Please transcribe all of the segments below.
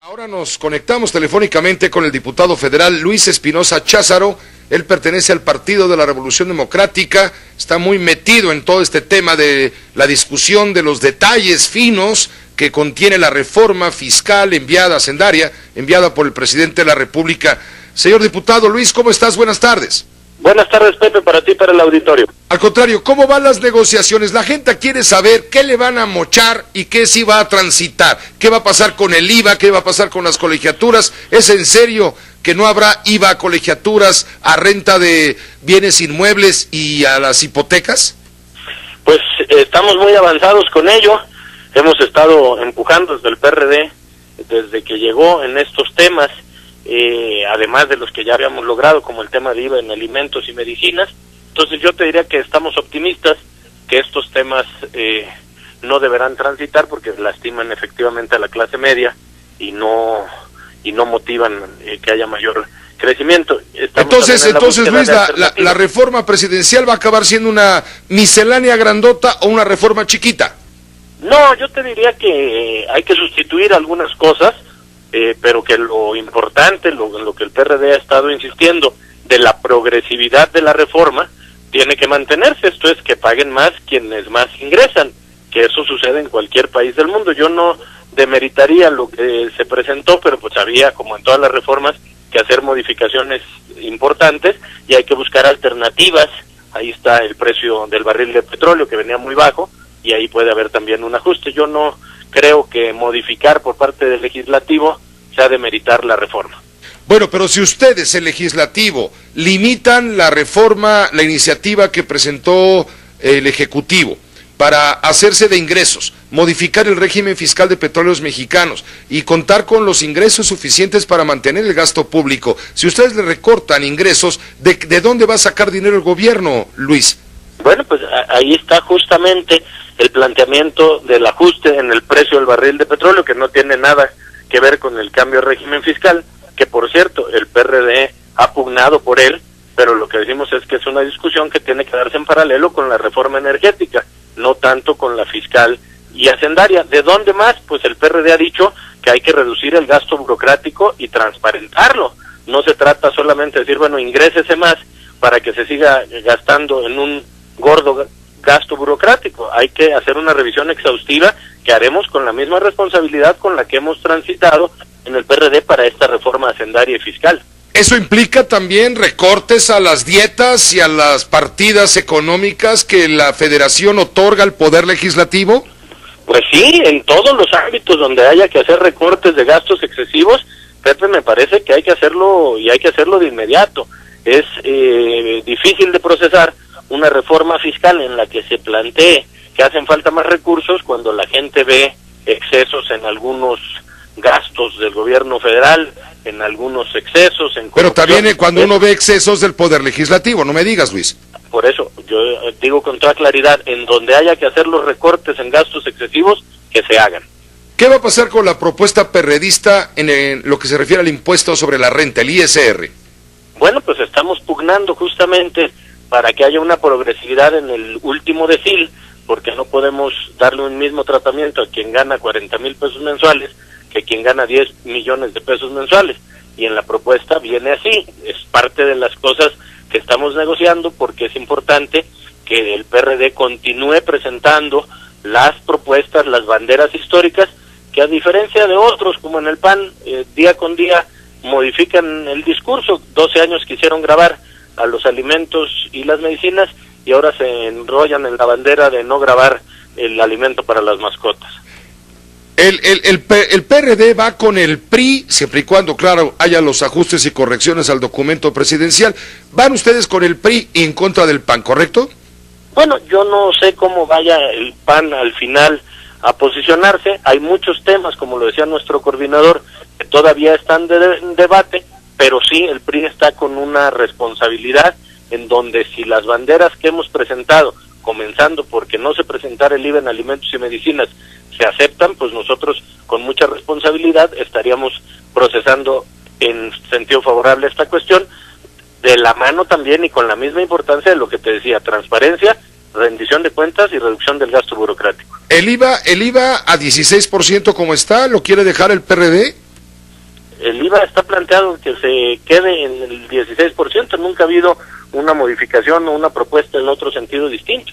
Ahora nos conectamos telefónicamente con el diputado federal Luis Espinosa Cházaro. Él pertenece al Partido de la Revolución Democrática, está muy metido en todo este tema de la discusión de los detalles finos que contiene la reforma fiscal enviada por el presidente de la República. Señor diputado Luis, ¿cómo estás? Buenas tardes. Buenas tardes, Pepe, para ti y para el auditorio. Al contrario, ¿cómo van las negociaciones? La gente quiere saber qué le van a mochar y qué sí va a transitar. ¿Qué va a pasar con el IVA? ¿Qué va a pasar con las colegiaturas? ¿Es en serio que no habrá IVA a colegiaturas, a renta de bienes inmuebles y a las hipotecas? Pues estamos muy avanzados con ello. Hemos estado empujando desde el PRD, desde que llegó en estos temas, además de los que ya habíamos logrado, como el tema de IVA en alimentos y medicinas. Entonces yo te diría que estamos optimistas que estos temas no deberán transitar porque lastiman efectivamente a la clase media y no motivan que haya mayor crecimiento. Entonces Luis, la reforma presidencial va a acabar siendo una miscelánea grandota o una reforma chiquita. No, yo te diría que hay que sustituir algunas cosas, pero que lo importante, lo que el PRD ha estado insistiendo, de la progresividad de la reforma, tiene que mantenerse. Esto es que paguen más quienes más ingresan, que eso sucede en cualquier país del mundo. Yo no demeritaría lo que se presentó, pero pues había, como en todas las reformas, que hacer modificaciones importantes y hay que buscar alternativas. Ahí está el precio del barril de petróleo, que venía muy bajo, y ahí puede haber también un ajuste. Yo no creo que modificar por parte del legislativo sea demeritar la reforma. Bueno, pero si ustedes, el legislativo, limitan la reforma, la iniciativa que presentó el Ejecutivo para hacerse de ingresos, modificar el régimen fiscal de petróleos mexicanos y contar con los ingresos suficientes para mantener el gasto público, si ustedes le recortan ingresos, ¿de dónde va a sacar dinero el gobierno, Luis? Bueno, pues ahí está justamente el planteamiento del ajuste en el precio del barril de petróleo, que no tiene nada que ver con el cambio de régimen fiscal, que por cierto el PRD ha pugnado por él, pero lo que decimos es que es una discusión que tiene que darse en paralelo con la reforma energética, no tanto con la fiscal y hacendaria. ¿De dónde más? Pues el PRD ha dicho que hay que reducir el gasto burocrático y transparentarlo. No se trata solamente de decir, bueno, ingrésese más para que se siga gastando en un gordo gasto burocrático. Hay que hacer una revisión exhaustiva que haremos con la misma responsabilidad con la que hemos transitado en el PRD para esta reforma hacendaria y fiscal. ¿Eso implica también recortes a las dietas y a las partidas económicas que la Federación otorga al Poder Legislativo? Pues sí, en todos los ámbitos donde haya que hacer recortes de gastos excesivos, Pepe, me parece que hay que hacerlo y hay que hacerlo de inmediato. Es difícil de procesar una reforma fiscal en la que se plantee que hacen falta más recursos cuando la gente ve excesos en algunos gastos del gobierno federal, en algunos excesos, en pero también cuando uno ve excesos del Poder Legislativo, no me digas, Luis. Por eso, yo digo con toda claridad, en donde haya que hacer los recortes en gastos excesivos, que se hagan. ¿Qué va a pasar con la propuesta perredista en lo que se refiere al impuesto sobre la renta, el ISR? Bueno, pues estamos pugnando justamente para que haya una progresividad en el último decil, porque no podemos darle un mismo tratamiento a quien gana 40,000 pesos mensuales que quien gana 10 millones de pesos mensuales. Y en la propuesta viene así, es parte de las cosas que estamos negociando, porque es importante que el PRD continúe presentando las propuestas, las banderas históricas, que a diferencia de otros, como en el PAN, día con día modifican el discurso. 12 años quisieron grabar a los alimentos y las medicinas y ahora se enrollan en la bandera de no grabar el alimento para las mascotas. El PRD va con el PRI, siempre y cuando, claro, haya los ajustes y correcciones al documento presidencial. Van ustedes con el PRI y en contra del PAN, ¿correcto? Bueno, yo no sé cómo vaya el PAN al final a posicionarse. Hay muchos temas, como lo decía nuestro coordinador, que todavía están en debate, pero sí, el PRI está con una responsabilidad en donde si las banderas que hemos presentado, comenzando porque no se presentara el IVA en alimentos y medicinas, se aceptan, pues nosotros con mucha responsabilidad estaríamos procesando en sentido favorable esta cuestión, de la mano también y con la misma importancia de lo que te decía, transparencia, rendición de cuentas y reducción del gasto burocrático. ¿El IVA a 16% como está, lo quiere dejar el PRD? el IVA está planteado que se quede en el 16%, nunca ha habido una modificación o una propuesta en otro sentido distinto.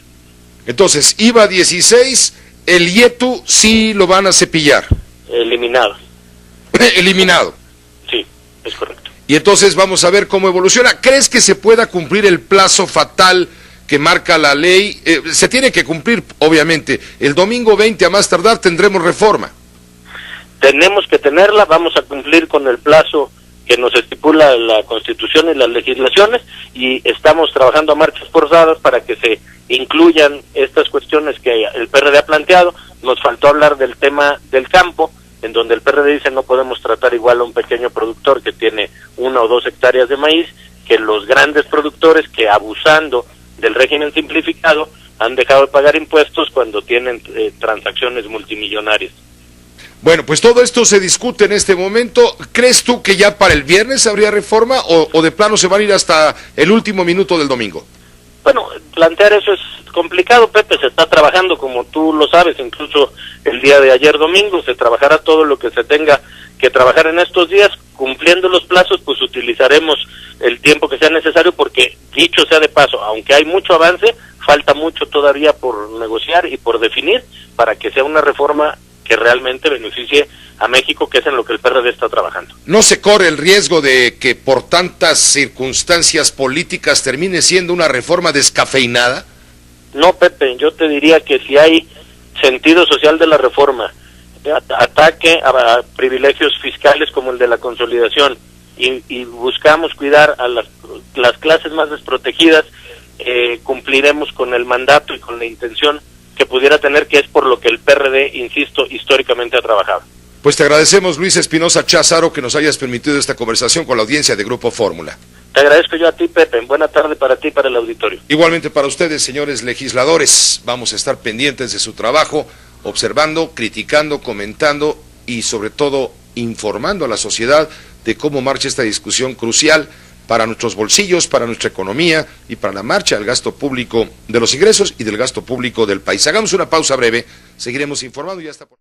Entonces, IVA 16, el IETU sí lo van a cepillar. Eliminado. Eliminado. Sí, es correcto. Y entonces vamos a ver cómo evoluciona. ¿Crees que se pueda cumplir el plazo fatal que marca la ley? Se tiene que cumplir, obviamente. El domingo 20 a más tardar tendremos reforma. Tenemos que tenerla, vamos a cumplir con el plazo que nos estipula la Constitución y las legislaciones, y estamos trabajando a marchas forzadas para que se incluyan estas cuestiones que el PRD ha planteado. Nos faltó hablar del tema del campo, en donde el PRD dice no podemos tratar igual a un pequeño productor que tiene 1 o 2 hectáreas de maíz que los grandes productores que, abusando del régimen simplificado, han dejado de pagar impuestos cuando tienen transacciones multimillonarias. Bueno, pues todo esto se discute en este momento. ¿Crees tú que ya para el viernes habría reforma o de plano se van a ir hasta el último minuto del domingo? Bueno, plantear eso es complicado, Pepe. Se está trabajando, como tú lo sabes, incluso el día de ayer domingo se trabajará todo lo que se tenga que trabajar en estos días. Cumpliendo los plazos, pues utilizaremos el tiempo que sea necesario, porque, dicho sea de paso, aunque hay mucho avance, falta mucho todavía por negociar y por definir para que sea una reforma que realmente beneficie a México, que es en lo que el PRD está trabajando. ¿No se corre el riesgo de que por tantas circunstancias políticas termine siendo una reforma descafeinada? No, Pepe, yo te diría que si hay sentido social de la reforma, ataque a privilegios fiscales como el de la consolidación, y buscamos cuidar a las clases más desprotegidas, cumpliremos con el mandato y con la intención que pudiera tener, que es por lo que el PRD, insisto, históricamente ha trabajado. Pues te agradecemos, Luis Espinosa Cházaro, que nos hayas permitido esta conversación con la audiencia de Grupo Fórmula. Te agradezco yo a ti, Pepe. Buena tarde para ti y para el auditorio. Igualmente para ustedes, señores legisladores. Vamos a estar pendientes de su trabajo, observando, criticando, comentando y sobre todo informando a la sociedad de cómo marcha esta discusión crucial para nuestros bolsillos, para nuestra economía y para la marcha del gasto público, de los ingresos y del gasto público del país. Hagamos una pausa breve, seguiremos informando y ya está por...